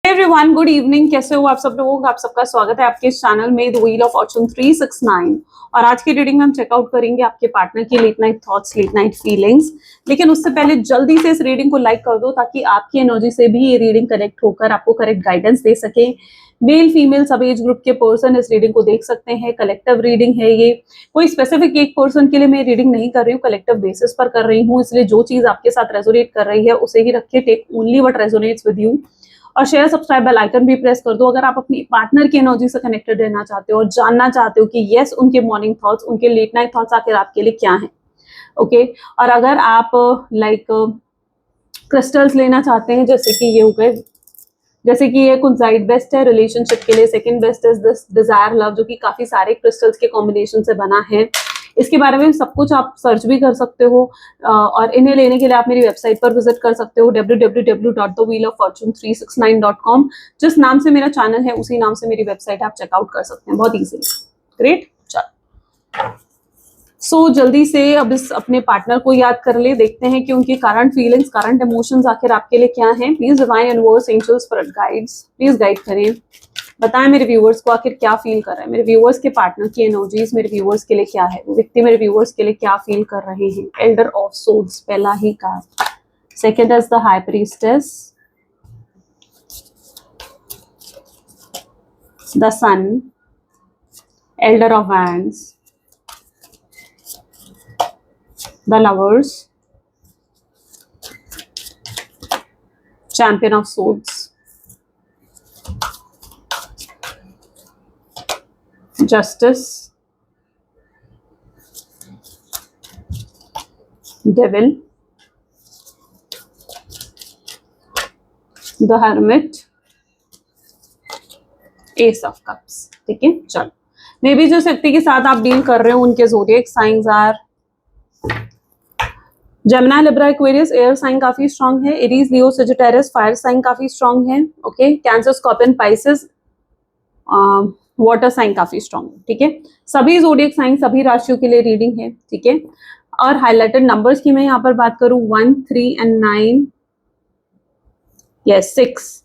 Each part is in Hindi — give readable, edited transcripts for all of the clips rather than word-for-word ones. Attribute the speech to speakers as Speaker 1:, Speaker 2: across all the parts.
Speaker 1: Everyone, good evening. कैसे हो आप सब लोग? आप सबका स्वागत है आपके इस चैनल में द व्हील ऑफ फॉर्चून 369। और आज की रीडिंग में हम चेकआउट करेंगे आपके पार्टनर की late night thoughts, late night feelings. लेकिन उससे पहले जल्दी से इस रीडिंग को लाइक कर दो ताकि आपकी एनर्जी से भी ये रीडिंग कनेक्ट होकर आपको करेक्ट गाइडेंस दे सके। मेल फीमेल सब एज ग्रुप के पर्सन इस रीडिंग को देख सकते हैं। कलेक्टिव रीडिंग है ये, कोई स्पेसिफिक एक पर्सन के लिए मैं रीडिंग नहीं कर रही हूँ, कलेक्टिव बेसिस पर कर रही हूँ। इसलिए जो चीज आपके साथ रेजोनेट कर रही है उसे ही रखिए। Take only what resonates with you. और शेयर सब्सक्राइब बेल आइकन भी प्रेस कर दो अगर आप अपनी पार्टनर की एनर्जी से कनेक्टेड रहना चाहते हो और जानना चाहते हो कि यस उनके मॉर्निंग थॉट्स, उनके लेट नाइट थॉट्स आखिर आपके लिए क्या हैं। ओके और अगर आप लाइक क्रिस्टल्स लेना चाहते हैं, जैसे कि ये हो गए, जैसे कि ये कुंजाइट बेस्ट है रिलेशनशिप के लिए। Second best is this desire love, जो कि काफी सारे क्रिस्टल्स के कॉम्बिनेशन से बना है। इसके बारे में सब कुछ आप सर्च भी कर सकते हो और इन्हें लेने के लिए आप मेरी वेबसाइट पर विजिट कर सकते हो www.thewheeloffortune369.com। जिस नाम से मेरा चैनल है उसी नाम से मेरी वेबसाइट आप चेकआउट कर सकते हैं बहुत इजीली। ग्रेट, चलो सो जल्दी से अब इस अपने पार्टनर को याद कर ले, देखते हैं कि उनकी करंट फीलिंग्स, करंट इमोशंस आखिर आपके लिए क्या हैं। Please divine universe, angels, spirit guides please guide करें, बताएं मेरे व्यूअर्स को आखिर क्या फील कर रहा है। मेरे व्यूअर्स के पार्टनर की एनर्जीज मेरे व्यूअर्स के लिए क्या है, वो व्यक्ति मेरे व्यूअर्स के लिए क्या फील कर रहे हैं। एल्डर ऑफ सोर्ड्स पहला ही card. Second is the high priestess, the sun, elder of wands, the lovers, champion of swords, justice, devil, the hermit, ace of cups। ठीक है, चलो मे बी जो व्यक्ति के साथ आप डील कर रहे हो उनके zodiac signs are Gemini, Libra, Aquarius. Air sign काफी स्ट्रांग है। Aries, Leo, Sagittarius. Fire sign काफी स्ट्रांग है। Okay, Cancer, Scorpion, Pisces, water sign काफी स्ट्रांग है। ठीक है, सभी ज़ोडिएक साइन, सभी राशियों के लिए रीडिंग है। ठीक है, और हाइलाइटेड नंबर्स की मैं यहाँ पर बात करूँ 1, 3 and 9, यस 6।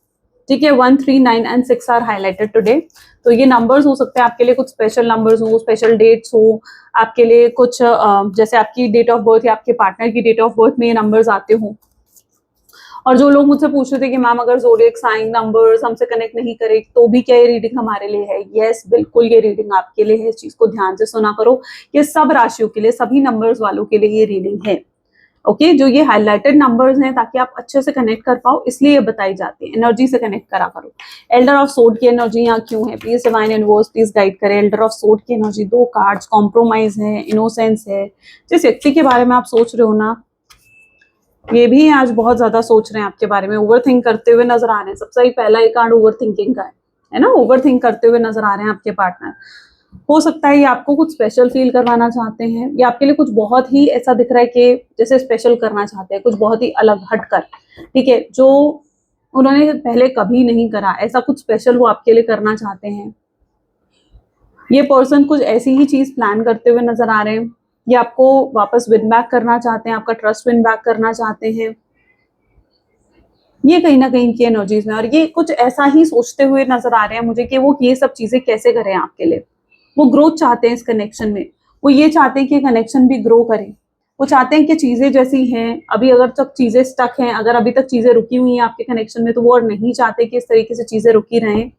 Speaker 1: ठीक है, 1, 3, 9 and 6 आर हाईलाइटेड टुडे। तो ये नंबर्स हो सकते हैं आपके लिए कुछ स्पेशल नंबर्स हो, स्पेशल डेट्स हो आपके लिए, कुछ जैसे आपकी डेट ऑफ बर्थ या आपके पार्टनर की डेट ऑफ बर्थ में ये नंबर्स आते हो। और जो लोग मुझसे पूछ रहे थे कि मैम अगर ज़ोडिएक साइन नंबर्स हमसे कनेक्ट नहीं करे तो भी क्या ये रीडिंग हमारे लिए है? यस, बिल्कुल ये रीडिंग आपके लिए है। इस चीज को ध्यान से सुना करो, ये सब राशियों के लिए, सभी नंबर्स वालों के लिए ये रीडिंग है। ओके, जो ये हाईलाइटेड नंबर्स हैं ताकि आप अच्छे से कनेक्ट कर पाओ, इसलिए ये बताई जाती है। एनर्जी से कनेक्ट करा करो। एल्डर ऑफ सोर्ड की एनर्जी यहाँ क्यों है? Please divine universe please guide करें। एल्डर ऑफ सोर्ड की एनर्जी, 2 कार्ड्स, कॉम्प्रोमाइज है, इनोसेंस है। जिस व्यक्ति के बारे में आप सोच रहे हो ना, ये भी आज बहुत ज्यादा सोच रहे हैं आपके बारे में, ओवर थिंक करते हुए नजर आ रहे हैं। सबसे पहला एक कार्ड ओवर थिंकिंग का है ना, ओवर थिंक करते हुए नजर आ रहे हैं आपके पार्टनर। हो सकता है ये आपको कुछ स्पेशल फील करवाना चाहते हैं, या आपके लिए कुछ बहुत ही ऐसा दिख रहा है कि जैसे स्पेशल करना चाहते हैं, कुछ बहुत ही अलग हटकर। ठीक है, जो उन्होंने पहले कभी नहीं करा, ऐसा कुछ स्पेशल वो आपके लिए करना चाहते हैं। ये पर्सन कुछ ऐसी ही चीज प्लान करते हुए नजर आ रहे हैं। ये आपको वापस विन बैक करना चाहते हैं, आपका ट्रस्ट विन बैक करना चाहते हैं। ये कहीं ना कहीं की एनर्जीज में, और ये कुछ ऐसा ही सोचते हुए नजर आ रहे हैं मुझे कि वो ये सब चीजें कैसे करें आपके लिए। वो ग्रोथ चाहते हैं इस कनेक्शन में। वो ये चाहते हैं कि कनेक्शन भी ग्रो करे। वो चाहते हैं कि चीजें जैसी हैं अभी, अगर तक चीजें स्टक हैं, अगर अभी तक चीजें रुकी हुई हैं आपके कनेक्शन में, तो वो और नहीं चाहते कि इस तरीके से चीजें रुकी रहें।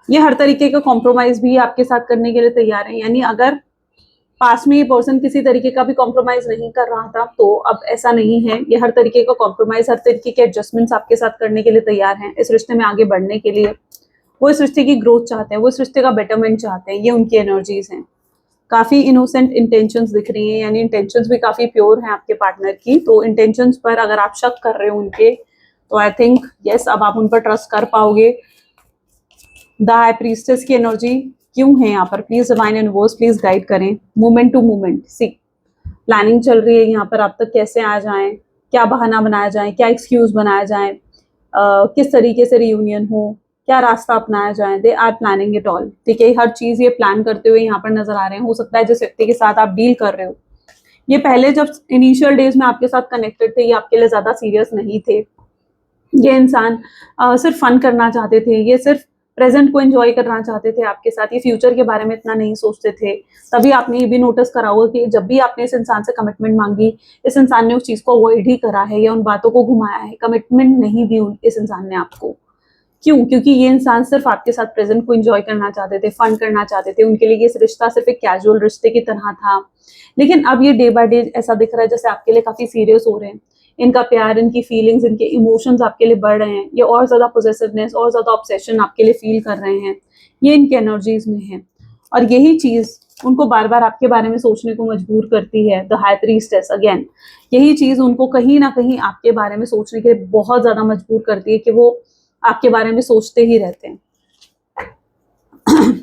Speaker 1: ये हर तरीके का कॉम्प्रोमाइज भी आपके साथ करने के लिए तैयार है। यानी अगर पास में ये पर्सन किसी तरीके का भी कॉम्प्रोमाइज नहीं कर रहा था, तो अब ऐसा नहीं है। ये हर तरीके का कॉम्प्रोमाइज, हर तरीके के एडजस्टमेंट्स आपके साथ करने के लिए तैयार हैं इस रिश्ते में आगे बढ़ने के लिए। वो इस रिश्ते की ग्रोथ चाहते हैं, वो इस रिश्ते का बेटरमेंट चाहते हैं। ये उनकी एनर्जीज हैं। काफी इनोसेंट इंटेंशंस दिख रही हैं, यानी इंटेंशंस भी काफी प्योर हैं आपके पार्टनर की। तो इंटेंशंस पर अगर आप शक कर रहे हो उनके, तो आई थिंक यस अब आप उन पर ट्रस्ट कर पाओगे। द हाई प्रीस्टेस की एनर्जी क्यों है यहाँ पर? Please divine universe please guide करें। मूवमेंट टू मूवमेंट, सी प्लानिंग चल रही है यहाँ पर, आप तक कैसे आ जाएं, क्या बहाना बनाया जाए, क्या एक्सक्यूज बनाया जाए, किस तरीके से रियूनियन हो, क्या रास्ता अपनाया जाए। They are planning it all. ठीक है, हर चीज ये प्लान करते हुए यहाँ पर नजर आ रहे हैं। हो सकता है जिस व्यक्ति के साथ आप डील कर रहे हो, ये पहले जब इनिशियल डेज में आपके साथ कनेक्टेड थे, ये आपके लिए ज्यादा सीरियस नहीं थे। ये इंसान सिर्फ फन करना चाहते थे, ये सिर्फ प्रेजेंट को एंजॉय करना चाहते थे आपके साथ, ये फ्यूचर के बारे में इतना नहीं सोचते थे। तभी आपने ये भी नोटिस करा होगा कि जब भी आपने इस इंसान से कमिटमेंट मांगी, इस इंसान ने उस चीज को अवॉइड ही करा है या उन बातों को घुमाया है, कमिटमेंट नहीं दी इस इंसान ने आपको। क्यों? क्योंकि ये इंसान सिर्फ आपके साथ प्रेजेंट को एंजॉय करना चाहते थे, फन करना चाहते थे, उनके लिए ये रिश्ता सिर्फ एक कैजुअल रिश्ते की तरह था। लेकिन अब ये डे बाय डे ऐसा दिख रहा है जैसे आपके लिए काफी सीरियस हो रहे हैं। इनका प्यार, इनकी फीलिंग्स, इनके इमोशंस आपके लिए बढ़ रहे हैं, ये और ज्यादा पोजेसिवनेस और ज्यादा ऑब्सेशन आपके लिए फील कर रहे हैं, ये इनके एनर्जीज में है। और यही चीज उनको बार बार आपके बारे में सोचने को मजबूर करती है। द हाई प्रीस्टेस अगेन, यही चीज उनको कहीं ना कहीं आपके बारे में सोचने के लिए बहुत ज्यादा मजबूर करती है कि वो आपके बारे में सोचते ही रहते हैं।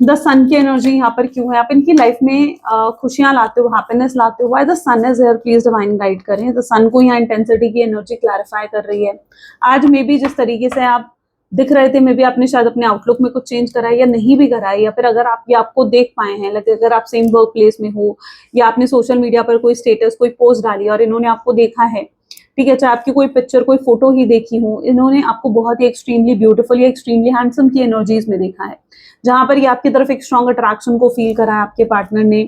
Speaker 1: द सन की एनर्जी यहाँ पर क्यों है? आप इनकी लाइफ में खुशियां लाते हो, हैप्पीनेस लाते हो। Why the sun is here, please divine guide करें। द सन को यहाँ इंटेंसिटी की एनर्जी क्लैरिफाई कर रही है। आज मे बी जिस तरीके से आप दिख रहे थे, मे बी आपने शायद अपने आउटलुक में कुछ चेंज करा है या नहीं भी करा है, या फिर अगर आप ये आपको देख पाए हैं, लाइक अगर आप सेम वर्क प्लेस में हो या आपने सोशल मीडिया पर कोई स्टेटस, कोई पोस्ट डाली और इन्होंने आपको देखा है, ठीक है, चाहे आपकी कोई पिक्चर, कोई फोटो ही देखी हो, इन्होंने आपको बहुत ही एक्सट्रीमली ब्यूटीफुल या एक्सट्रीमली हैंडसम की एनर्जीज में देखा है, जहां पर ये आपकी तरफ एक स्ट्रॉन्ग अट्रैक्शन को फील करा है आपके पार्टनर ने।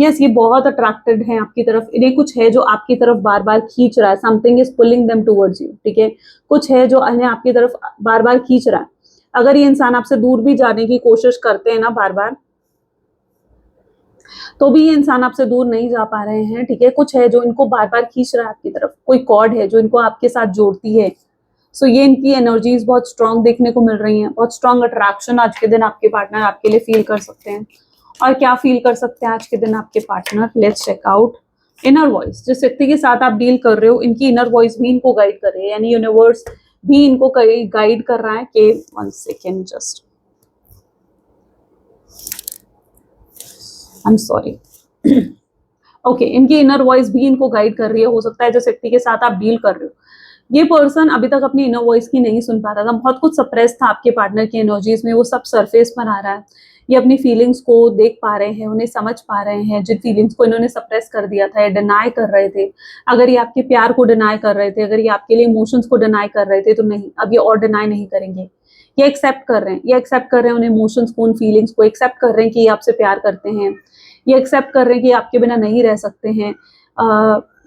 Speaker 1: यस, ये बहुत अट्रैक्टेड है आपकी तरफ, इन्हें कुछ है जो आपकी तरफ बार बार खींच रहा है। Something is pulling them towards you, ठीक है, कुछ है जो इन्हें आपकी तरफ बार बार खींच रहा है। अगर ये इंसान आपसे दूर भी जाने की कोशिश करते हैं ना बार बार, तो भी ये इंसान आपसे दूर नहीं जा पा रहे हैं, ठीक है। कुछ है जो इनको बार बार खींच रहा है आपकी तरफ, कोई कॉर्ड है जो इनको आपके साथ जोड़ती है। सो ये इनकी एनर्जीज बहुत स्ट्रांग देखने को मिल रही हैं, बहुत स्ट्रांग अट्रैक्शन आज के दिन आपके पार्टनर आपके लिए फील कर सकते हैं। और क्या फील कर सकते हैं आज के दिन आपके partner? Let's check out inner voice. जिस व्यक्ति के साथ आप डील कर रहे हो, इनकी इनर वॉइस भी इनको गाइड कर रही है, यानी यूनिवर्स भी इनको गाइड कर रहा है कि 1 second just, I am sorry, okay, इनकी इनर वॉइस भी इनको गाइड कर रही है। हो सकता है जिस व्यक्ति के साथ आप डील कर रहे हो, ये पर्सन अभी तक अपनी इनर वॉइस की नहीं सुन पाता था, बहुत कुछ सप्रेस था आपके पार्टनर की एनर्जीज में, वो सब सरफेस पर आ रहा है। ये अपनी फीलिंग्स को देख पा रहे हैं, उन्हें समझ पा रहे हैं, जिन फीलिंग्स को इन्होंने सप्रेस कर दिया था या डिनाई कर रहे थे। अगर ये आपके प्यार को डिनाई कर रहे थे, अगर ये आपके लिए इमोशंस को डिनाई कर रहे थे, तो नहीं, अब ये और डिनाई नहीं करेंगे। ये एक्सेप्ट कर रहे हैं, ये एक्सेप्ट कर रहे हैं उन इमोशंस को, उन फीलिंग्स को एक्सेप्ट कर रहे हैं कि ये आपसे प्यार करते हैं, ये एक्सेप्ट कर रहे हैं कि आपके बिना नहीं रह सकते हैं।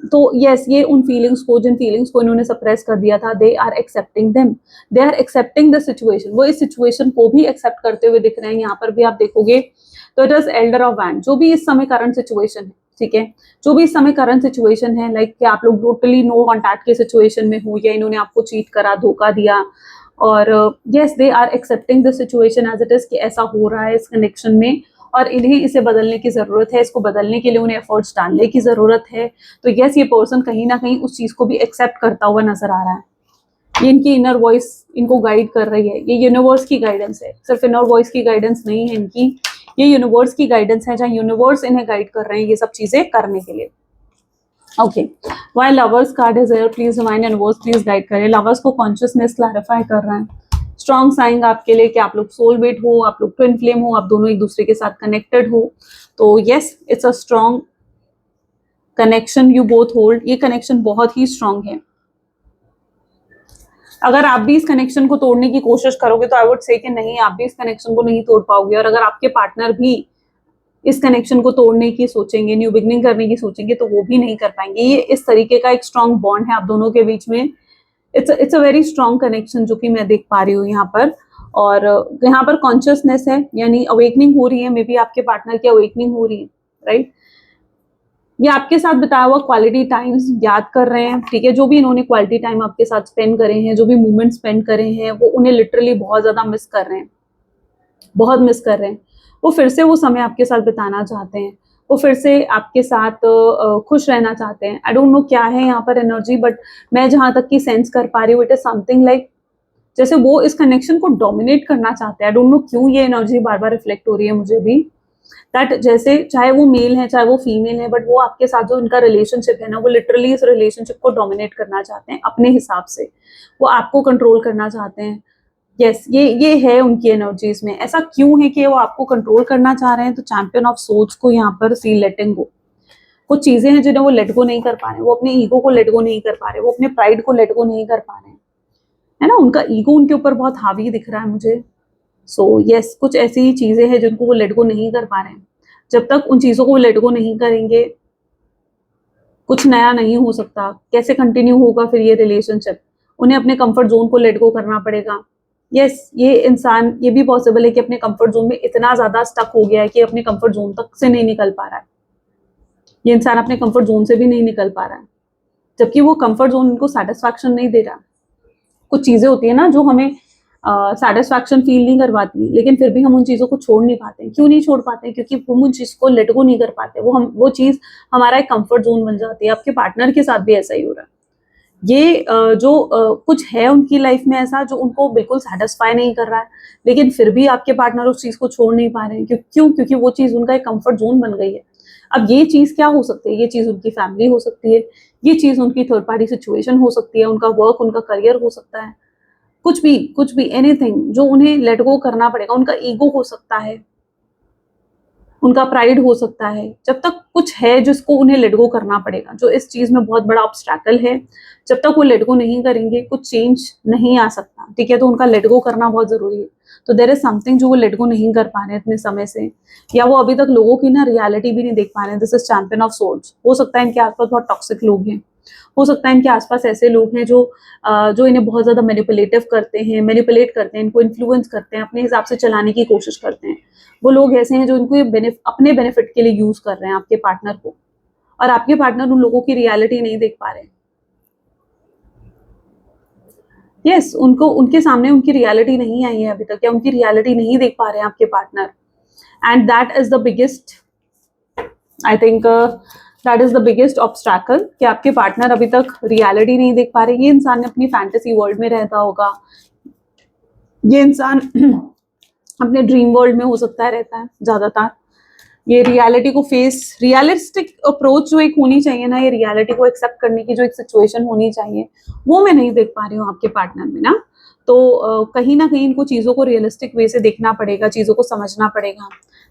Speaker 1: तो यस, ये उन फीलिंग्स को, जिन फीलिंग्स को इन्होंने सप्रेस कर दिया था, they are accepting them, they are accepting the situation. वो इस सिचुएशन को भी एक्सेप्ट करते हुए दिख रहे हैं। यहाँ पर भी आप देखोगे तो it is Elder of wand, जो भी इस समय करंट सिचुएशन है, ठीक है, जो भी इस समय करंट सिचुएशन है, लाइक कि आप लोग टोटली नो कॉन्टैक्ट के सिचुएशन में हो, या इन्होंने आपको चीट करा, धोखा दिया, और yes, they are accepting the situation as it is, कि ऐसा हो रहा है इस कनेक्शन में और इन्हें इसे बदलने की जरूरत है, इसको बदलने के लिए उन्हें एफर्ट्स डालने की जरूरत है। तो यस, ये पर्सन कहीं ना कहीं उस चीज को भी एक्सेप्ट करता हुआ नजर आ रहा है। ये इनकी इनर वॉइस इनको गाइड कर रही है, ये यूनिवर्स की गाइडेंस है, सिर्फ इनर वॉइस की गाइडेंस नहीं है इनकी, ये यूनिवर्स की गाइडेंस है, जहाँ यूनिवर्स इन्हें गाइड कर रहे हैं ये सब चीजें करने के लिए। Okay, why lovers card is here, please divine universe please guide करें। लवर्स को कॉन्शियसनेस क्लैरिफाई कर रहा है, स्ट्रॉन्ग साइन आपके लिए कि आप लोग सोलमेट हो, आप लोग ट्विन फ्लेम हो, आप दोनों एक दूसरे के साथ कनेक्टेड हो। तो yes, it's a strong connection you both hold, ये कनेक्शन बहुत ही स्ट्रॉन्ग है। अगर आप भी इस कनेक्शन को तोड़ने की कोशिश करोगे तो आई वुड से कि नहीं, आप भी इस कनेक्शन को नहीं तोड़ पाओगे। और अगर आपके पार्टनर भी इस कनेक्शन को तोड़ने की सोचेंगे, न्यू बिगनिंग करने की सोचेंगे, तो वो भी नहीं कर पाएंगे। ये इस तरीके का एक स्ट्रॉन्ग बॉन्ड है आप दोनों के बीच में। It's a very strong connection जो कि मैं देख पा रही हूँ यहाँ पर। और यहाँ पर कॉन्शियसनेस है, यानी अवेकनिंग हो रही है, मे बी आपके पार्टनर की अवेकनिंग हो रही है, राइट। ये आपके साथ बिताया हुआ क्वालिटी टाइम्स याद कर रहे हैं, ठीक है, जो भी इन्होंने क्वालिटी टाइम आपके साथ स्पेंड करे हैं, जो भी मोमेंट स्पेंड करे हैं, वो उन्हें लिटरली बहुत ज्यादा मिस कर रहे हैं, बहुत मिस कर रहे हैं। वो फिर से वो समय आपके साथ बिताना चाहते हैं, वो फिर से आपके साथ खुश रहना चाहते हैं। आई डोंट नो क्या है यहाँ पर एनर्जी, बट मैं जहां तक की सेंस कर पा रही हूँ, इट इज समथिंग लाइक जैसे वो इस कनेक्शन को डोमिनेट करना चाहते हैं। आई डोंट नो क्यों ये एनर्जी बार बार रिफ्लेक्ट हो रही है मुझे भी, दैट जैसे चाहे वो मेल है चाहे वो फीमेल है, बट वो आपके साथ जो इनका रिलेशनशिप है ना, वो लिटरली इस रिलेशनशिप को डोमिनेट करना चाहते हैं अपने हिसाब से, वो आपको कंट्रोल करना चाहते हैं। यस, ये है उनकी एनर्जीज में। ऐसा क्यों है कि वो आपको कंट्रोल करना चाह रहे हैं? तो चैंपियन ऑफ सोर्ड्स को यहाँ पर सी लेटिंग गो, कुछ चीजें हैं जिन्हें वो लेट गो नहीं कर पा रहे, वो अपने ईगो को लेट गो नहीं कर पा रहे, वो अपने प्राइड को लेट गो नहीं कर पा रहे हैं। है ना, उनका ईगो उनके ऊपर बहुत हावी दिख रहा है मुझे। सो यस, कुछ ऐसी ही चीजें हैं जिनको वो लेट गो नहीं कर पा रहे हैं। जब तक उन चीजों को लेट गो नहीं करेंगे, कुछ नया नहीं हो सकता। कैसे कंटिन्यू होगा फिर ये रिलेशनशिप? उन्हें अपने कंफर्ट जोन को लेट गो करना पड़ेगा। यस, ये इंसान, ये भी पॉसिबल है कि अपने कंफर्ट जोन में इतना ज्यादा स्टक हो गया है कि अपने कंफर्ट जोन तक से नहीं निकल पा रहा है। ये इंसान अपने कंफर्ट जोन से भी नहीं निकल पा रहा है, जबकि वो कंफर्ट जोन उनको सेटिस्फैक्शन नहीं दे रहा। कुछ चीजें होती है ना जो हमें सेटिस्फैक्शन फील नहीं करवाती, लेकिन फिर भी हम उन चीजों को छोड़ नहीं पाते। क्यों नहीं छोड़ पाते? क्योंकि हम उन चीज को लेट गो नहीं कर पाते। वो चीज हमारा एक कंफर्ट जोन बन जाती है। आपके पार्टनर के साथ भी ऐसा ही हो रहा है। ये कुछ है उनकी लाइफ में ऐसा जो उनको बिल्कुल सेटिस्फाई नहीं कर रहा है, लेकिन फिर भी आपके पार्टनर उस चीज को छोड़ नहीं पा रहे हैं। क्यों? क्योंकि वो चीज उनका एक कंफर्ट जोन बन गई है। अब ये चीज क्या हो सकती है? ये चीज उनकी फैमिली हो सकती है, ये चीज उनकी थर्ड पार्टी सिचुएशन हो सकती है, उनका वर्क, उनका करियर हो सकता है, कुछ भी एनीथिंग जो उन्हें लेट गो करना पड़ेगा। उनका ईगो हो सकता है, उनका प्राइड हो सकता है। जब तक कुछ है जिसको उन्हें लेट गो करना पड़ेगा, जो इस चीज में बहुत बड़ा ऑब्स्टैकल है, जब तक वो लेट गो नहीं करेंगे कुछ चेंज नहीं आ सकता। ठीक है, तो उनका लेट गो करना बहुत जरूरी है। तो देयर इज समथिंग जो वो लेट गो नहीं कर पा रहे हैं इतने समय से, या वो अभी तक लोगों की ना रियलिटी भी नहीं देख पा रहे हैं। This is champion of swords. हो सकता है इनके आसपास बहुत टॉक्सिक लोग हैं, हो सकता है इनके आसपास ऐसे लोग हैं जो इन्हें बहुत ज्यादा मैनिपुलेट करते हैं, इनको इन्फ्लुएंस करते हैं, अपने हिसाब से चलाने की कोशिश करते हैं। वो लोग ऐसे हैं जो इनको अपने बेनिफिट के लिए यूज कर रहे हैं आपके पार्टनर को, और आपके पार्टनर उन लोगों की रियलिटी नहीं देख पा रहे। यस, उनको उनके सामने उनकी रियलिटी नहीं आई है अभी तक, या उनकी रियलिटी नहीं देख पा रहे हैं आपके partner. And that is the biggest, I think that is the biggest obstacle, कि आपके पार्टनर अभी तक रियलिटी नहीं देख पा रहे। ये इंसान अपनी फैंटेसी वर्ल्ड में रहता होगा, ये इंसान अपने ड्रीम वर्ल्ड में हो सकता है रहता है ज्यादातर। ये रियलिटी को रियलिस्टिक अप्रोच जो एक होनी चाहिए ना, ये रियलिटी को एक्सेप्ट करने की जो एक सिचुएशन होनी चाहिए, वो मैं नहीं देख पा रही हूँ आपके पार्टनर में ना। तो कहीं ना कहीं इनको चीजों को रियलिस्टिक वे से देखना पड़ेगा, चीजों को समझना पड़ेगा,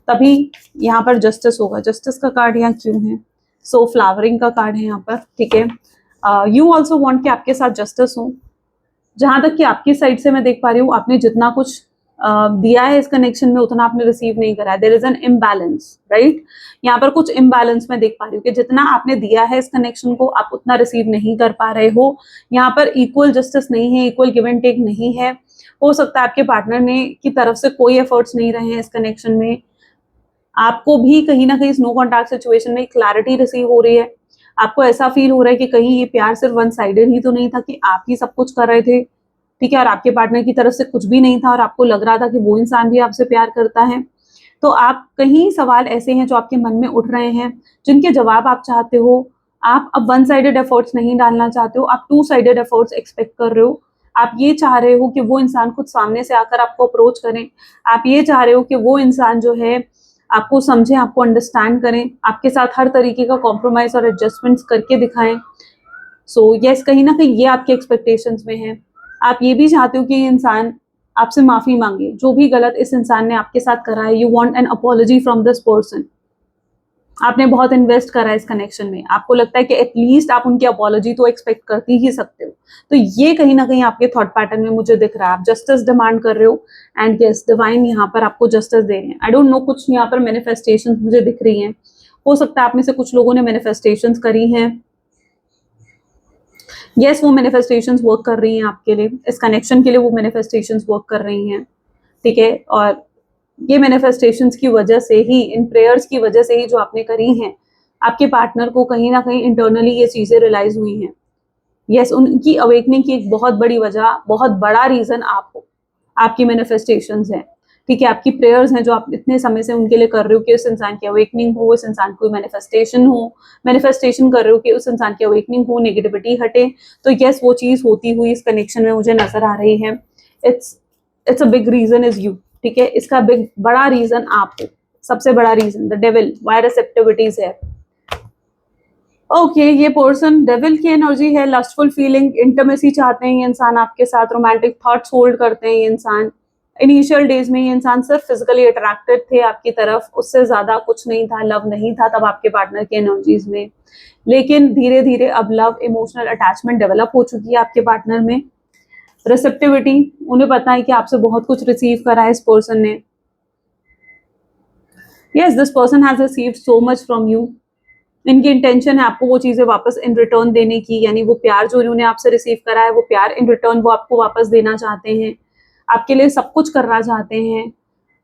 Speaker 1: तभी यहाँ पर जस्टिस होगा। जस्टिस का कार्ड यहाँ क्यों है? सो फ्लावरिंग का कार्ड है यहाँ पर। ठीक है, यू ऑल्सो वांट कि आपके साथ जस्टिस हो। जहां तक कि आपकी साइड से मैं देख पा रही हूँ, आपने जितना कुछ दिया है इस कनेक्शन में उतना आपने रिसीव नहीं करा है। There is an imbalance, right? यहाँ पर कुछ इम्बैलेंस मैं देख पा रही हूँ कि जितना आपने दिया है इस कनेक्शन को, आप उतना रिसीव नहीं कर पा रहे हो। यहाँ पर इक्वल जस्टिस नहीं है, इक्वल गिव एंड टेक नहीं है। हो सकता है आपके पार्टनर ने की तरफ से कोई एफर्ट्स नहीं रहे हैं इस कनेक्शन में। आपको भी कहीं ना कहीं नो कॉन्टैक्ट सिचुएशन में क्लैरिटी रिसीव हो रही है। आपको ऐसा फील हो रहा है कि कहीं ये प्यार सिर्फ वन साइडेड ही तो नहीं था, कि आप ही सब कुछ कर रहे थे, ठीक है, और आपके पार्टनर की तरफ से कुछ भी नहीं था, और आपको लग रहा था कि वो इंसान भी आपसे प्यार करता है। तो आप कहीं सवाल ऐसे हैं जो आपके मन में उठ रहे हैं, जिनके जवाब आप चाहते हो। आप अब वन साइडेड एफर्ट्स नहीं डालना चाहते हो, आप टू साइडेड एफर्ट्स एक्सपेक्ट कर रहे हो। आप ये चाह रहे हो कि वो इंसान खुद सामने से आकर आपको अप्रोच करें। आप ये चाह रहे हो कि वो इंसान जो है आपको समझे, आपको अंडरस्टैंड करें, आपके साथ हर तरीके का कॉम्प्रोमाइज और एडजस्टमेंट्स करके दिखाएं। सो यस, कहीं ना कहीं ये आपके एक्सपेक्टेशंस में है। आप ये भी चाहते हो कि ये इंसान आपसे माफी मांगे, जो भी गलत इस इंसान ने आपके साथ करा है। You want an apology from this person. आपने बहुत इन्वेस्ट करा है इस कनेक्शन में, आपको लगता है कि एटलीस्ट आप उनकी अपॉलॉजी तो एक्सपेक्ट करती ही सकते हो। तो ये कहीं ना कहीं आपके थॉट पैटर्न में मुझे दिख रहा है। आप जस्टिस डिमांड कर रहे हो, एंड यस, डिवाइन यहाँ पर आपको जस्टिस दे रहे हैं। आई डोंट नो, कुछ यहाँ पर मैनिफेस्टेशन मुझे दिख रही हैं। हो सकता है आप में से कुछ लोगों ने मैनिफेस्टेशन करी हैं। यस, वो मैनिफेस्टेशंस वर्क कर रही हैं आपके लिए, इस कनेक्शन के लिए वो मैनिफेस्टेशंस वर्क कर रही हैं। ठीक है, और ये मैनिफेस्टेशंस की वजह से ही, इन प्रेयर्स की वजह से ही जो आपने करी हैं, आपके पार्टनर को कहीं ना कहीं इंटरनली ये चीजें रियलाइज हुई हैं। यस, उनकी अवेकनिंग की एक बहुत बड़ी वजह, बहुत बड़ा रीजन आप हो, आपकी मैनिफेस्टेशंस हैं। ठीक है, आपकी प्रेयर्स हैं जो आप इतने समय से उनके लिए कर रहे हो कि उस इंसान की अवेकनिंग हो, उस इंसान को मैनिफेस्टेशन कर रहे हो कि उस इंसान की अवेकनिंग हो, नेगेटिविटी हटे। तो यस, वो चीज होती हुई इस कनेक्शन में मुझे नजर आ रही है। It's a big reason is you. ठीक है, इसका बड़ा रीजन आप हो, सबसे बड़ा reason, the devil, why receptivities है। ओके, ये पर्सन डेविल की एनर्जी है। लस्टफुल फीलिंग, इंटीमेसी चाहते हैं ये इंसान आपके साथ, रोमांटिक थॉट्स होल्ड करते हैं ये इंसान। इनिशियल डेज में ये इंसान सिर्फ फिजिकली अट्रैक्टेड थे आपकी तरफ, उससे ज्यादा कुछ नहीं था, लव नहीं था तब आपके पार्टनर की एनर्जीज में। लेकिन धीरे धीरे अब लव, इमोशनल अटैचमेंट डेवलप हो चुकी है आपके पार्टनर में। रिसेप्टिविटी, उन्हें पता है कि आपसे बहुत कुछ रिसीव करा है इस पर्सन ने। Yes, this person has received so much from you. इनकी इंटेंशन है आपको वो चीजें वापस इन रिटर्न देने की, यानी वो प्यार जो उन्होंने आपसे रिसीव करा है वो प्यार इन रिटर्न वो आपको वापस देना चाहते हैं। आपके लिए सब कुछ करना चाहते हैं,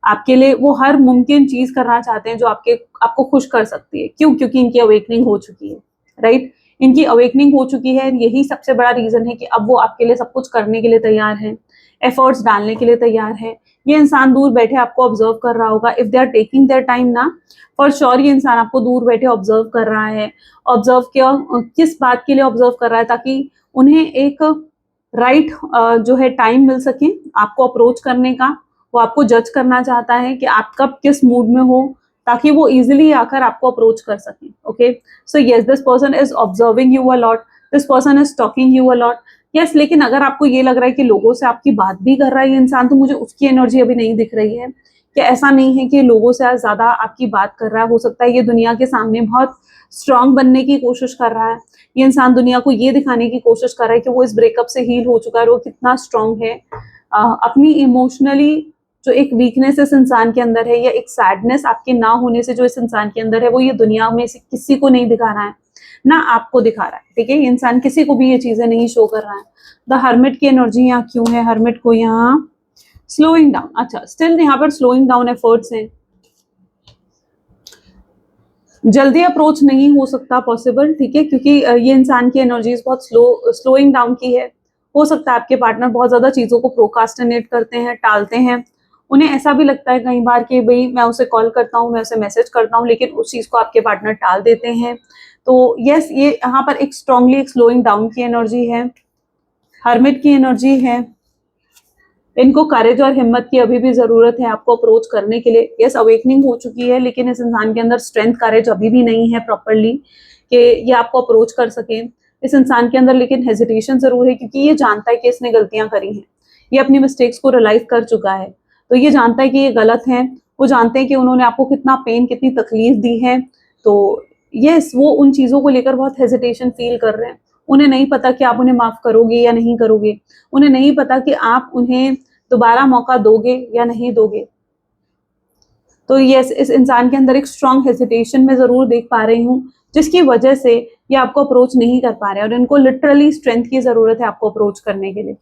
Speaker 1: आपके लिए वो हर मुमकिन चीज करना चाहते हैं जो आपको खुश कर सकती है। क्यों? क्योंकि इनकी अवेकनिंग हो चुकी है, राइट? इनकी अवेकनिंग हो चुकी है, यही सबसे बड़ा रीजन है कि अब वो आपके लिए सब कुछ करने के लिए तैयार है, एफर्ट्स डालने के लिए तैयार है। ये इंसान दूर बैठे आपको ऑब्जर्व कर रहा होगा। If they are taking their time ना, फॉर श्योर ये इंसान आपको दूर बैठे ऑब्जर्व कर रहा है। ऑब्जर्व किया, किस बात के लिए ऑब्जर्व कर रहा है? ताकि उन्हें एक राइट जो है टाइम मिल सके आपको अप्रोच करने का। वो आपको जज करना चाहता है कि आप कब किस मूड में हो, ताकि वो इजिली आकर आपको अप्रोच कर सके। Okay, so yes, this person is observing you a lot, this person is talking you a lot. Yes, लेकिन अगर आपको ये लग रहा है कि लोगों से आपकी बात भी कर रहा है ये इंसान, तो मुझे उसकी एनर्जी अभी नहीं दिख रही है कि ऐसा नहीं है कि लोगों से ज्यादा आपकी बात कर रहा है। हो सकता है ये दुनिया के सामने बहुत स्ट्रांग बनने की कोशिश कर रहा है। ये इंसान दुनिया को ये दिखाने की कोशिश कर रहा है कि वो इस ब्रेकअप से हील हो चुका है, वो कितना स्ट्रांग है। अपनी इमोशनली जो एक वीकनेस इस इंसान के अंदर है, या एक सैडनेस आपके ना होने से जो इस इंसान के अंदर है, वो ये दुनिया में से किसी को नहीं दिखा रहा है, ना आपको दिखा रहा है। ठीक है, ये इंसान किसी को भी ये चीजें नहीं शो कर रहा है। द हर्मिट की एनर्जी यहाँ क्यों है? हर्मिट को यहाँ स्लोइंग डाउन, अच्छा स्टिल यहाँ पर स्लोइंग डाउन एफर्ट्स हैं। जल्दी अप्रोच नहीं हो सकता पॉसिबल, ठीक है, क्योंकि ये इंसान की एनर्जीज बहुत स्लोइंग डाउन की है। हो सकता है आपके पार्टनर बहुत ज्यादा चीजों को प्रोकास्टिनेट करते हैं, टालते हैं। उन्हें ऐसा भी लगता है कई बार कि भाई मैं उसे कॉल करता हूँ, मैं उसे मैसेज करता हूँ, लेकिन उस चीज को आपके पार्टनर टाल देते हैं। तो यस, ये यहाँ पर एक स्ट्रांगली एक स्लोइंग डाउन की एनर्जी है, हर्मिट की एनर्जी है। इनको करेज और हिम्मत की अभी भी जरूरत है आपको अप्रोच करने के लिए। यस, अवेकनिंग हो चुकी है, लेकिन इस इंसान के अंदर स्ट्रेंथ करेज अभी भी नहीं है प्रॉपरली कि ये आपको अप्रोच कर सके। इस इंसान के अंदर लेकिन हेजिटेशन जरूर है, क्योंकि ये जानता है कि इसने गलतियां करी हैं, ये अपनी मिस्टेक्स को रियलाइज कर चुका है। तो ये जानता है कि ये गलत है, वो जानते हैं कि उन्होंने आपको कितना पेन, कितनी तकलीफ दी है। तो यस, वो उन चीजों को लेकर बहुत हेजिटेशन फील कर रहे हैं। उन्हें नहीं पता कि आप उन्हें माफ करोगे या नहीं करोगे, उन्हें नहीं पता कि आप उन्हें दोबारा मौका दोगे या नहीं दोगे। तो यस, इस इंसान के अंदर एक स्ट्रांग हेजिटेशन में जरूर देख पा रही हूँ, जिसकी वजह से ये आपको अप्रोच नहीं कर पा रहे हैं, और इनको लिटरली स्ट्रेंथ की जरूरत है आपको अप्रोच करने के लिए।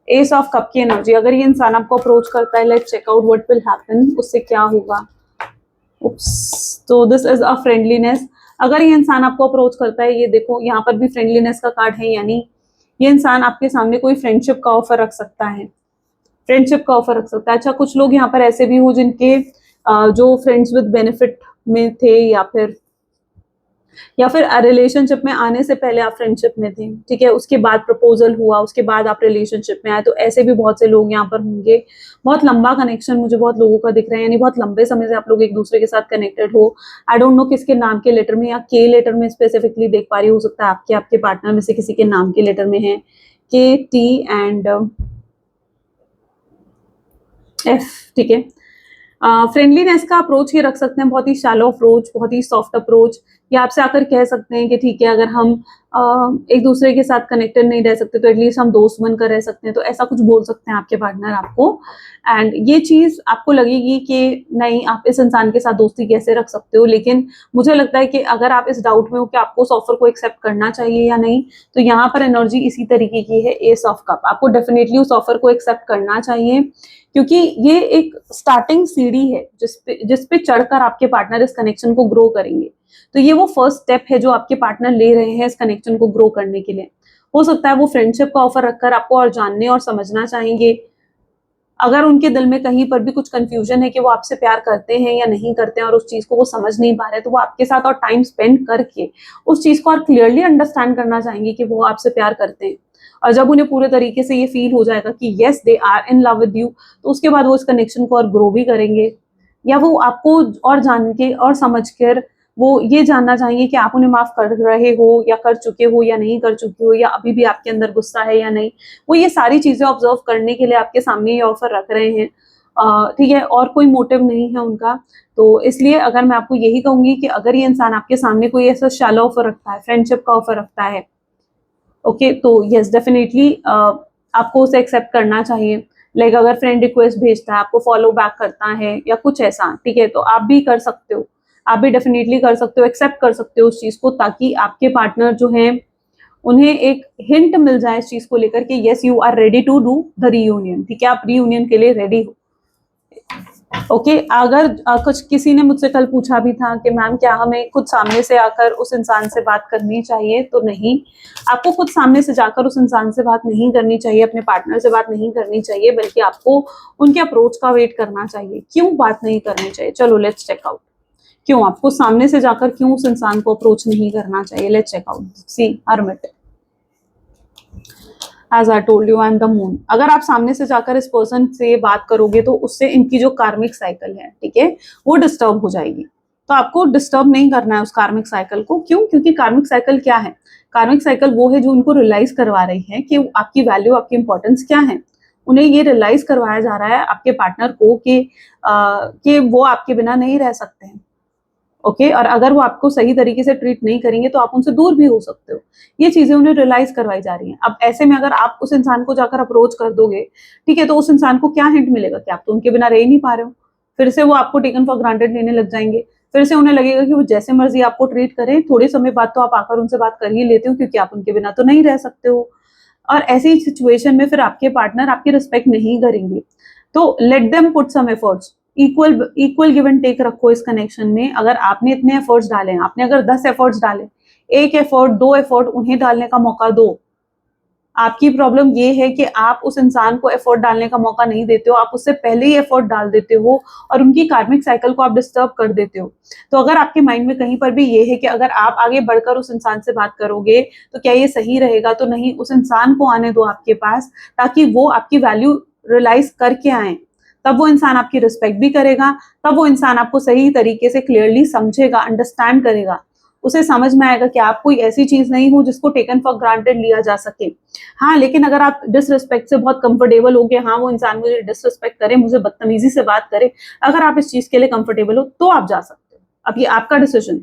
Speaker 1: एस ऑफ कप की एनर्जी, अगर ये इंसान आपको अप्रोच करता है, let's check out what will happen, उससे क्या होगा। तो दिस इज अ फ्रेंडलीनेस। अगर ये इंसान आपको अप्रोच करता है, ये देखो यहाँ पर भी फ्रेंडलीनेस का कार्ड है, यानी ये इंसान आपके सामने कोई फ्रेंडशिप का ऑफर रख सकता है, फ्रेंडशिप का ऑफर रख सकता है। अच्छा, कुछ लोग यहाँ पर ऐसे भी हो जिनके जो फ्रेंड्स विद बेनिफिट में थे, या फिर रिलेशनशिप में आने से पहले आप फ्रेंडशिप में थे, ठीक है, उसके बाद प्रपोजल हुआ, उसके बाद आप रिलेशनशिप में आए। तो ऐसे भी बहुत से लोग यहाँ पर होंगे। बहुत लंबा कनेक्शन मुझे बहुत लोगों का दिख रहा है, यानी बहुत लंबे समय से आप लोग एक दूसरे के साथ कनेक्टेड हो। आई डोंट नो किसके नाम के लेटर में, या के लेटर में स्पेसिफिकली देख पा रही, हो सकता है आपके पार्टनर में से किसी के नाम के लेटर में है के, टी एंड एफ, ठीक है। फ्रेंडलीनेस का अप्रोच ये रख सकते हैं, बहुत ही शैलो अप्रोच, बहुत ही सॉफ्ट अप्रोच, या आपसे आकर कह सकते हैं कि ठीक है, अगर हम एक दूसरे के साथ कनेक्टेड नहीं रह सकते तो एटलीस्ट हम दोस्त बनकर रह सकते हैं। तो ऐसा कुछ बोल सकते हैं आपके पार्टनर आपको, एंड ये चीज आपको लगेगी कि नहीं, आप इस इंसान के साथ दोस्ती कैसे रख सकते हो। लेकिन मुझे लगता है कि अगर आप इस डाउट में हो कि आपको उस ऑफर को एक्सेप्ट करना चाहिए या नहीं, तो यहाँ पर एनर्जी इसी तरीके की है, एस ऑफ कप। आपको डेफिनेटली उस ऑफर को एक्सेप्ट करना चाहिए, क्योंकि ये एक स्टार्टिंग सीढ़ी है जिसपे चढ़कर आपके पार्टनर इस कनेक्शन को ग्रो करेंगे। तो ये वो फर्स्ट स्टेप है जो आपके पार्टनर ले रहे हैं इस कनेक्शन को ग्रो करने के लिए। हो सकता है वो फ्रेंडशिप का ऑफर रखकर आपको और जानने और समझना चाहेंगे। अगर उनके दिल में कहीं पर भी कुछ कंफ्यूजन है कि वो आपसे प्यार करते हैं या नहीं करते हैं, और उस चीज को वो समझ नहीं पा रहे, तो वो आपके साथ और टाइम स्पेंड करके उस चीज को और क्लियरली अंडरस्टैंड करना चाहेंगे कि वो आपसे प्यार करते हैं। और जब उन्हें पूरे तरीके से ये फील हो जाएगा कि yes they are in love with you, तो उसके बाद वो इस कनेक्शन को और ग्रो भी करेंगे, या वो आपको और जान के और समझ कर वो ये जानना चाहेंगे कि आप उन्हें माफ कर रहे हो या कर चुके हो या नहीं कर चुके हो, या अभी भी आपके अंदर गुस्सा है या नहीं। वो ये सारी चीजें ऑब्जर्व करने के लिए आपके सामने ये ऑफर रख रहे हैं, ठीक है, और कोई मोटिव नहीं है उनका। तो इसलिए अगर मैं आपको यही कहूंगी कि अगर ये इंसान आपके सामने कोई ऐसा शैलो ऑफर रखता है, फ्रेंडशिप का ऑफर रखता है, ओके, तो यस डेफिनेटली आपको उसे एक्सेप्ट करना चाहिए। लाइक अगर फ्रेंड रिक्वेस्ट भेजता है, आपको फॉलो बैक करता है या कुछ ऐसा, ठीक है, तो आप भी कर सकते हो, आप भी डेफिनेटली कर सकते हो, एक्सेप्ट कर सकते हो उस चीज को, ताकि आपके पार्टनर जो है उन्हें एक हिंट मिल जाए इस चीज को लेकर के yes you are ready to do the reunion, ठीक है, आप रीयूनियन के लिए रेडी हो। ओके अगर कुछ किसी ने मुझसे कल पूछा भी था कि मैम क्या हमें खुद सामने से आकर उस इंसान से बात करनी चाहिए, तो नहीं, आपको खुद सामने से जाकर उस इंसान से बात नहीं करनी चाहिए, अपने पार्टनर से बात नहीं करनी चाहिए, बल्कि आपको उनके अप्रोच का वेट करना चाहिए। क्यों बात नहीं करनी चाहिए, चलो लेट्स चेक आउट। क्यों आपको सामने से जाकर क्यों उस इंसान को अप्रोच नहीं करना चाहिए, let's check out. See hermit, as I told you and the moon, अगर आप सामने से जाकर इस पर्सन से बात करोगे तो उससे इनकी जो कार्मिक साइकिल है, ठीक है, वो डिस्टर्ब हो जाएगी। तो आपको डिस्टर्ब नहीं करना है उस कार्मिक साइकिल को। क्यों? क्योंकि कार्मिक साइकिल क्या है, कार्मिक साइकिल वो है जो उनको रियलाइज करवा रही है कि आपकी वैल्यू, आपकी इंपॉर्टेंस क्या है। उन्हें ये रियलाइज करवाया जा रहा है आपके पार्टनर को कि वो आपके बिना नहीं रह सकते हैं। ओके और अगर वो आपको सही तरीके से ट्रीट नहीं करेंगे तो आप उनसे दूर भी हो सकते हो। ये चीजें उन्हें रियलाइज करवाई जा रही हैं। अब ऐसे में अगर आप उस इंसान को जाकर अप्रोच कर दोगे, ठीक है, तो उस इंसान को क्या हिंट मिलेगा कि आप तो उनके बिना रह ही नहीं पा रहे हो। फिर से वो आपको टेकन फॉर ग्रांटेड लेने लग जाएंगे। फिर से उन्हें लगेगा कि वो जैसे मर्जी आपको ट्रीट करें, थोड़े समय बाद तो आप आकर उनसे बात कर ही लेते हो क्योंकि आप उनके बिना तो नहीं रह सकते हो। और ऐसी सिचुएशन में फिर आपके पार्टनर आपकी रिस्पेक्ट नहीं करेंगे। तो let them put some efforts, equal give and take रखो इस कनेक्शन में। अगर आपने इतने एफर्ट्स डाले, आपने अगर 10 एफर्ट्स डाले, एक एफर्ट, 2 एफर्ट उन्हें डालने का मौका दो। आपकी प्रॉब्लम ये है कि आप उस इंसान को एफर्ट डालने का मौका नहीं देते हो, आप उससे पहले ही एफर्ट डाल देते हो और उनकी कार्मिक साइकिल को आप डिस्टर्ब कर देते हो। तो अगर आपके माइंड में कहीं पर भी ये है कि अगर आप आगे बढ़कर उस इंसान से बात करोगे तो क्या ये सही रहेगा, तो नहीं, उस इंसान को आने दो आपके पास, ताकि वो आपकी वैल्यू रियलाइज करके आए। तब वो इंसान आपकी रिस्पेक्ट भी करेगा, तब वो इंसान आपको सही तरीके से क्लियरली समझेगा, अंडरस्टैंड करेगा। उसे समझ में आएगा कि आप कोई ऐसी चीज नहीं हो जिसको टेकन फॉर ग्रांटेड लिया जा सके। हाँ, लेकिन अगर आप डिसरिस्पेक्ट से बहुत कंफर्टेबल हो गए, हाँ वो इंसान मुझे डिसरिस्पेक्ट करे, मुझे बदतमीजी से बात करे, अगर आप इस चीज के लिए कंफर्टेबल हो तो आप जा सकते हो। अब ये आपका डिसीजन,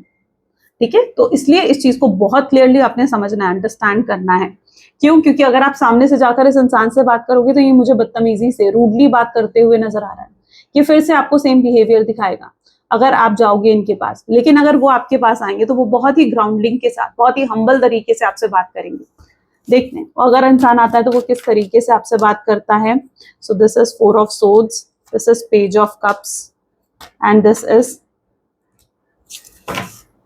Speaker 1: ठीक है। तो इसलिए इस चीज को बहुत क्लियरली आपने समझना है, अंडरस्टैंड करना है। क्यों? क्योंकि अगर आप सामने से जाकर इस इंसान से बात करोगे तो ये मुझे बदतमीजी से, रूडली बात करते हुए नजर आ रहा है, कि फिर से आपको सेम बिहेवियर दिखाएगा अगर आप जाओगे इनके पास। लेकिन अगर वो आपके पास आएंगे तो वो बहुत ही ग्राउंडिंग के साथ, बहुत ही हम्बल तरीके से आपसे बात करेंगे। देखते हैं अगर इंसान आता है तो वो किस तरीके से आपसे बात करता है। So this is 4 of swords, this is page of cups and this is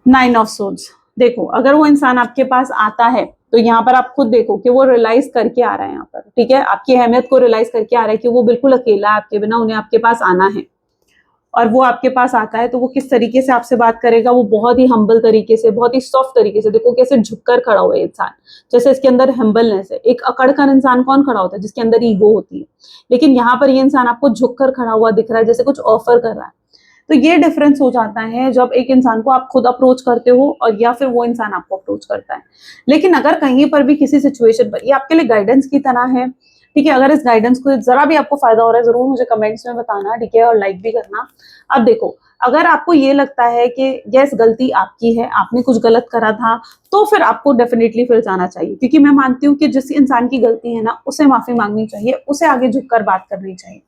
Speaker 1: 9 of swords. देखो अगर वो इंसान आपके पास आता है तो यहाँ पर आप खुद देखो कि वो रियलाइज करके आ रहा है यहाँ पर, ठीक है, आपकी अहमियत को रियलाइज करके आ रहा है कि वो बिल्कुल अकेला है आपके बिना, उन्हें आपके पास आना है। और वो आपके पास आता है तो वो किस तरीके से आपसे बात करेगा, वो बहुत ही हम्बल तरीके से, बहुत ही सॉफ्ट तरीके से। देखो कैसे झुककर खड़ा हुआ है इंसान, जैसे इसके अंदर हम्बलनेस है। एक अकड़कर इंसान कौन खड़ा होता है? जिसके अंदर ईगो होती है। लेकिन यहाँ पर ये इंसान आपको झुककर खड़ा हुआ दिख रहा है, जैसे कुछ ऑफर कर रहा है। तो ये डिफरेंस हो जाता है जब एक इंसान को आप खुद अप्रोच करते हो और या फिर वो इंसान आपको अप्रोच करता है। लेकिन अगर कहीं पर भी किसी सिचुएशन पर, ये आपके लिए गाइडेंस की तरह है, ठीक है, अगर इस गाइडेंस को जरा भी आपको फायदा हो रहा है जरूर मुझे कमेंट्स में बताना, ठीक है, और लाइक भी करना। अब देखो अगर आपको ये लगता है कि यस गलती आपकी है, आपने कुछ गलत करा था, तो फिर आपको डेफिनेटली फिर जाना चाहिए, क्योंकि मैं मानती हूँ कि जिस इंसान की गलती है ना, उसे माफी मांगनी चाहिए, उसे आगे झुककर बात करनी चाहिए,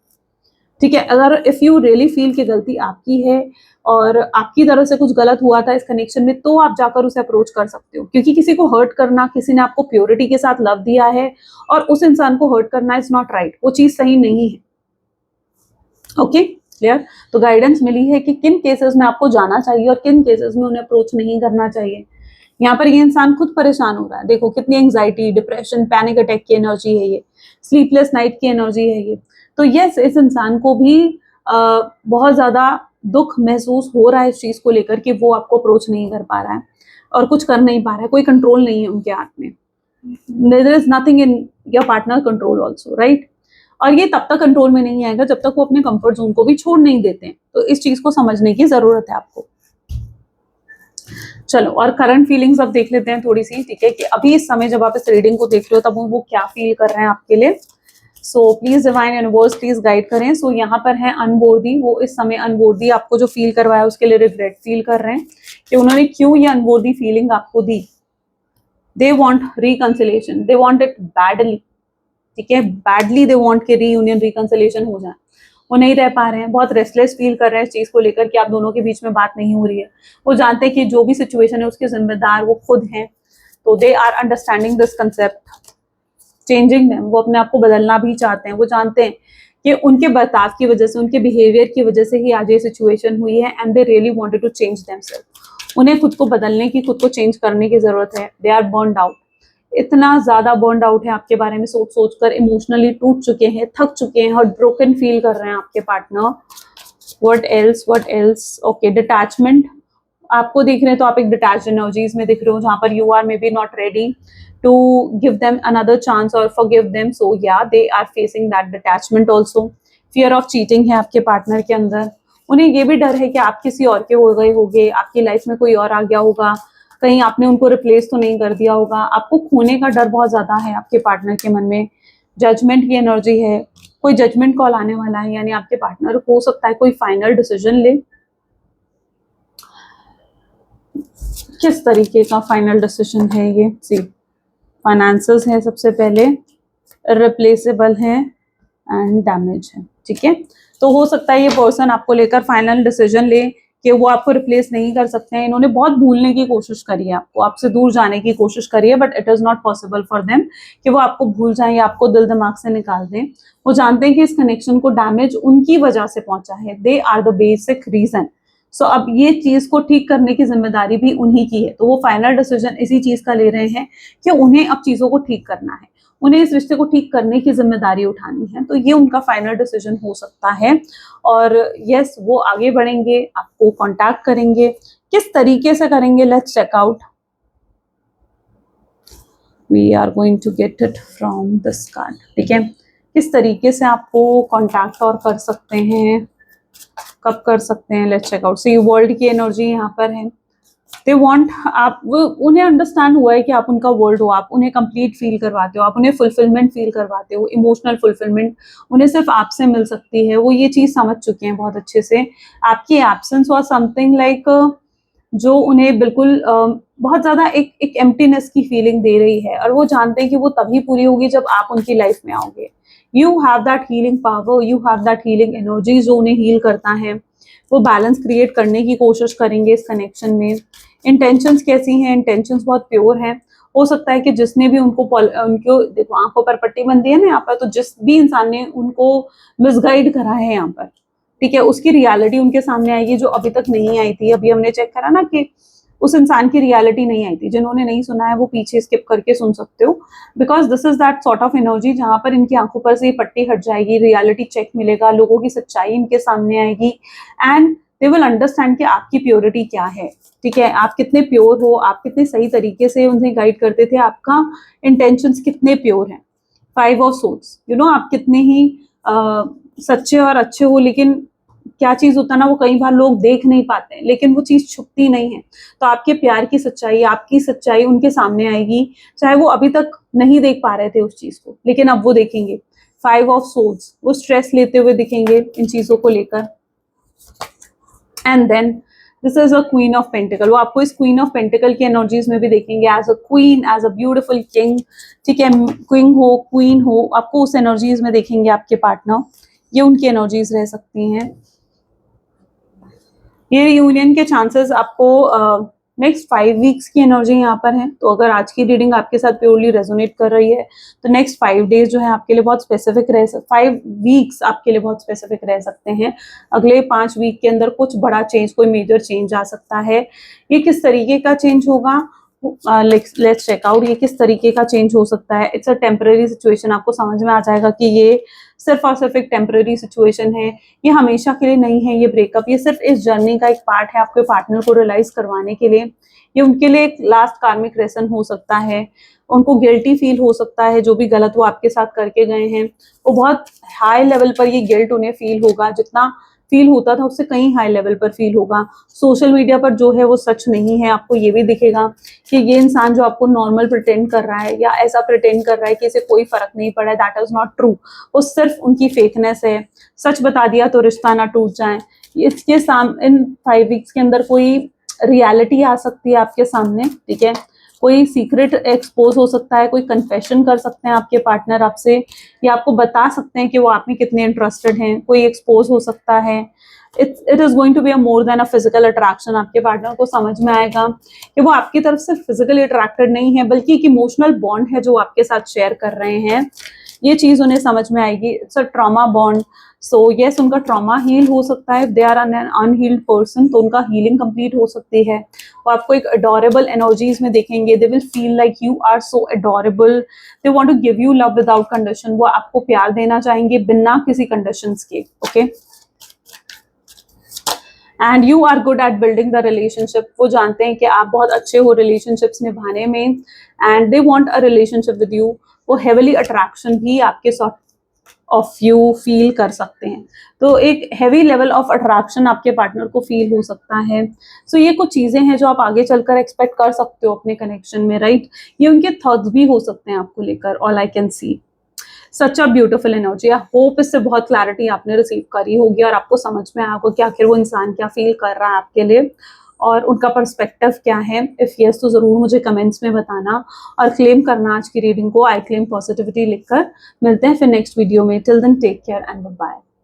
Speaker 1: ठीक है। अगर इफ यू रियली फील कि गलती आपकी है और आपकी तरफ से कुछ गलत हुआ था इस कनेक्शन में, तो आप जाकर उसे अप्रोच कर सकते हो, क्योंकि किसी को हर्ट करना, किसी ने आपको प्योरिटी के साथ लव दिया है और उस इंसान को हर्ट करना इज नॉट राइट, वो चीज सही नहीं है। Okay clear? तो गाइडेंस मिली है कि किन केसेस में आपको जाना चाहिए और किन केसेस में उन्हें अप्रोच नहीं करना चाहिए। यहाँ पर ये इंसान खुद परेशान हो रहा है, देखो कितनी एंग्जाइटी, डिप्रेशन, पैनिक अटैक की एनर्जी है ये, स्लीपलेस नाइट की एनर्जी है ये। तो यस इस इंसान को भी बहुत ज्यादा दुख महसूस हो रहा है इस चीज को लेकर कि वो आपको अप्रोच नहीं कर पा रहा है और कुछ कर नहीं पा रहा है, कोई कंट्रोल नहीं है उनके हाथ में। There is nothing in your partner control also, right? और ये तब तक कंट्रोल में नहीं आएगा जब तक वो अपने कंफर्ट जोन को भी छोड़ नहीं देते हैं। तो इस चीज को समझने की जरूरत है आपको। चलो और करंट फीलिंग्स अब देख लेते हैं थोड़ी सी, ठीक है, कि अभी इस समय जब आप इस रीडिंग को देख रहे हो तब वो क्या फील कर रहे हैं आपके लिए। So please divine universe please guide करें। सो यहाँ पर है अनवर्दी, वो इस समय अनवर्दी आपको जो फील करवाया उसके लिए रिग्रेट फील कर रहे हैं कि उन्होंने क्यों ये अनवर्दी फीलिंग आपको दी। They want reconciliation, they want it badly, ठीक है, बैडली दे वांट कि रीयूनियन रिकंसिलिएशन हो जाए, वो नहीं रह पा रहे हैं, बहुत रेस्टलेस फील कर रहे हैं इस चीज को लेकर कि आप दोनों के बीच में बात नहीं हो रही है। वो जानते हैं कि जो भी सिचुएशन है उसके जिम्मेदार वो खुद हैं, तो they are understanding this concept, changing them, वो अपने आप को बदलना भी चाहते हैं। वो जानते हैं कि उनके बर्ताव की वजह से, उनके बिहेवियर की वजह से ही आज ये सिचुएशन हुई है, and they really wanted to change themself. उन्हें खुद को बदलने की, खुद को चेंज करने की जरूरत है। दे आर बर्नड आउट, इतना ज्यादा बर्नड आउट है आपके बारे में सोच सोच कर, इमोशनली टूट चुके हैं, थक चुके हैं, हार्ट ब्रोकन फील कर रहे हैं आपके partner. What else, okay, detachment आपको दिख रहे हैं, तो आप एक डिटैच्ड एनर्जीज में दिख रहे हो, जहां पर you are maybe not ready to give them another chance or forgive them, so yeah they are facing that detachment also। fear of cheating है आपके पार्टनर के अंदर, उन्हें ये भी डर है कि आप किसी और के हो गए होगे, आपकी लाइफ में कोई और आ गया होगा, कहीं आपने उनको रिप्लेस तो नहीं कर दिया होगा। आपको खोने का डर बहुत ज्यादा है आपके पार्टनर के मन में। जजमेंट की एनर्जी है, कोई जजमेंट कॉल आने वाला है, यानी आपके पार्टनर हो सकता है कोई फाइनल डिसीजन ले। किस तरीके का फाइनल डिसीजन है ये, सी फाइनेंसेस है सबसे पहले, रिप्लेसेबल है एंड डैमेज है, ठीक है। तो हो सकता है ये पर्सन आपको लेकर फाइनल डिसीजन ले कि वो आपको रिप्लेस नहीं कर सकते हैं। इन्होंने बहुत भूलने की कोशिश करी है आपको, आपसे दूर जाने की कोशिश करी है, but it is not possible for them कि वो आपको भूल जाएं या आपको दिल दिमाग से निकाल दें। वो जानते हैं कि इस कनेक्शन को डैमेज उनकी वजह से पहुंचा है, they are the basic reason. So अब ये चीज को ठीक करने की जिम्मेदारी भी उन्हीं की है, तो वो फाइनल डिसीजन इसी चीज का ले रहे हैं कि उन्हें अब चीजों को ठीक करना है, उन्हें इस रिश्ते को ठीक करने की जिम्मेदारी उठानी है। तो ये उनका फाइनल डिसीजन हो सकता है, और यस वो आगे बढ़ेंगे, आपको कांटेक्ट करेंगे। किस तरीके से करेंगे, let's check out. We are going to get it from this card, ठीक है। किस तरीके से आपको कांटेक्ट और कर सकते हैं, कब कर सकते हैं, let's check out. See world की एनर्जी यहाँ पर है, दे वांट, आप उन्हें अंडरस्टैंड हुआ है कि आप उनका वर्ल्ड हो, आप उन्हें कंप्लीट फील करवाते हो, आप उन्हें फुलफिलमेंट फील करवाते हो, इमोशनल फुलफिलमेंट उन्हें सिर्फ आपसे मिल सकती है। वो ये चीज समझ चुके हैं बहुत अच्छे से। आपकी एब्सेंस और समथिंग लाइक जो उन्हें बिल्कुल बहुत ज्यादा एक एम्प्टीनेस की फीलिंग दे रही है, और वो जानते हैं कि वो तभी पूरी होगी जब आप उनकी लाइफ में आओगे। You have that healing power, you have that healing energy जो उन्हें हील करता है। वो बैलेंस क्रिएट करने की कोशिश करेंगे इस कनेक्शन में। इंटेंशंस कैसी हैं, इंटेंशंस बहुत प्योर हैं। हो सकता है कि जिसने भी उनको देखो आंखों पर पट्टी बंधी है ना यहाँ पर, तो जिस भी इंसान ने उनको मिसगाइड करा है यहाँ पर, ठीक है, उसकी रियलिटी उनके सामने आएगी जो अभी तक नहीं आई थी। अभी हमने चेक करा ना कि उस इंसान की रियलिटी नहीं आई थी। जिन्होंने नहीं सुना है वो पीछे स्किप करके सुन सकते हो, because this is that sort of energy जहां पर इनकी आंखों पर से ये पट्टी हट जाएगी, रियलिटी चेक मिलेगा, लोगों की सच्चाई इनके सामने आएगी, एंड दे विल अंडरस्टैंड कि आपकी प्योरिटी क्या है, ठीक है, आप कितने प्योर हो, आप कितने सही तरीके से उन्हें गाइड करते थे, आपका इंटेंशंस कितने प्योर हैं। 5 ऑफ सोर्ड्स, यू नो, आप कितने ही सच्चे और अच्छे हो, लेकिन क्या चीज होता है ना, वो कई बार लोग देख नहीं पाते हैं, लेकिन वो चीज छुपती नहीं है। तो आपके प्यार की सच्चाई, आपकी सच्चाई उनके सामने आएगी, चाहे वो अभी तक नहीं देख पा रहे थे उस चीज को, लेकिन अब वो देखेंगे। 5 ऑफ सोर्ड्स, वो स्ट्रेस लेते हुए दिखेंगे इन चीजों को लेकर। And then this is a queen of pentacle, वो आपको इस क्वीन ऑफ पेंटिकल की एनर्जीज में भी देखेंगे, as a queen, as a beautiful king, ठीक है, किंग हो, क्वीन हो, आपको उस एनर्जीज में देखेंगे आपके पार्टनर। ये उनकी एनर्जीज रह सकती हैं। ये यूनियन के चांसेस आपको नेक्स्ट 5 वीक्स की एनर्जी यहाँ पर है। तो अगर आज की रीडिंग आपके साथ प्योरली रेजोनेट कर रही है, तो नेक्स्ट 5 डेज जो है आपके लिए बहुत स्पेसिफिक 5 वीक्स आपके लिए बहुत स्पेसिफिक रह सकते हैं। अगले 5 वीक के अंदर कुछ बड़ा चेंज, कोई मेजर चेंज आ सकता है। ये किस तरीके का चेंज होगा, लेट्स चेक आउट। ये किस तरीके का चेंज हो सकता है। इट्स अ टेम्पररी सिचुएशन, आपको समझ में आ जाएगा कि ये सिर्फ और सिर्फ एक टेम्पररी सिचुएशन है, ये हमेशा के लिए नहीं है। ये ब्रेकअप, ये सिर्फ इस जर्नी का एक पार्ट है आपके पार्टनर को रियलाइज करवाने के लिए। ये उनके लिए एक लास्ट कार्मिक लेसन हो सकता है। उनको गिल्टी फील हो सकता है, जो भी गलत वो आपके साथ करके गए हैं, वो बहुत हाई लेवल पर ये गिल्ट उन्हें फील होगा। जितना फील होता था उससे कहीं हाई लेवल पर फील होगा। सोशल मीडिया पर जो है वो सच नहीं है। आपको ये भी दिखेगा कि ये इंसान जो आपको नॉर्मल प्रिटेंड कर रहा है या ऐसा प्रिटेंड कर रहा है कि इसे कोई फर्क नहीं पड़ा है, दैट इज नॉट ट्रू। वो सिर्फ उनकी फेकनेस है। सच बता दिया तो रिश्ता ना टूट जाए। इसके सामने इन 5 वीक्स के अंदर कोई रियलिटी आ सकती है आपके सामने, ठीक है। कोई सीक्रेट एक्सपोज हो सकता है, कोई कन्फेशन कर सकते हैं आपके पार्टनर आपसे, या आपको बता सकते हैं कि वो आप में कितने इंटरेस्टेड हैं, कोई एक्सपोज हो सकता है। It is going to be a more than a physical attraction. आपके पार्टनर को समझ में आएगा कि वो आपकी तरफ से फिजिकली अट्रैक्टेड नहीं है, बल्कि एक इमोशनल बॉन्ड है जो आपके साथ शेयर कर रहे हैं। ये चीज उन्हें समझ में आएगी। It's a trauma bond. So yes, उनका ट्रॉमा हील हो सकता है। They are an unhealed person, तो उनका हीलिंग कंप्लीट हो सकती है। वो आपको एक अडोरेबल एनर्जीज में देखेंगे। They will feel like you are so adorable. They want to give you love without condition. वो आपको प्यार देना चाहेंगे बिना किसी कंडीशंस के। Okay, and you are good at building the relationship. वो जानते हैं कि आप बहुत अच्छे हो रिलेशनशिप्स निभाने में, and they want a relationship with you. वो हेविली अट्रैक्शन भी आपके साथ ऑफ यू फील कर सकते हैं। तो एक हैवी लेवल ऑफ अट्रैक्शन आपके पार्टनर को फील हो सकता है। सो ये कुछ चीजें हैं जो आप आगे चलकर एक्सपेक्ट कर सकते हो अपने कनेक्शन में, राइट। ये उनके थॉट्स भी हो सकते हैं आपको लेकर। All I can see such a beautiful energy. I hope इससे बहुत क्लैरिटी आपने रिसीव करी होगी और आपको समझ में आया होगा कि आखिर वो इंसान क्या फील कर रहा है आपके लिए और उनका पर्सपेक्टिव क्या है। इफ यस तो जरूर मुझे कमेंट्स में बताना और क्लेम करना आज की रीडिंग को आई क्लेम पॉजिटिविटी लिखकर। मिलते हैं फिर नेक्स्ट वीडियो में। Till then take care and bye.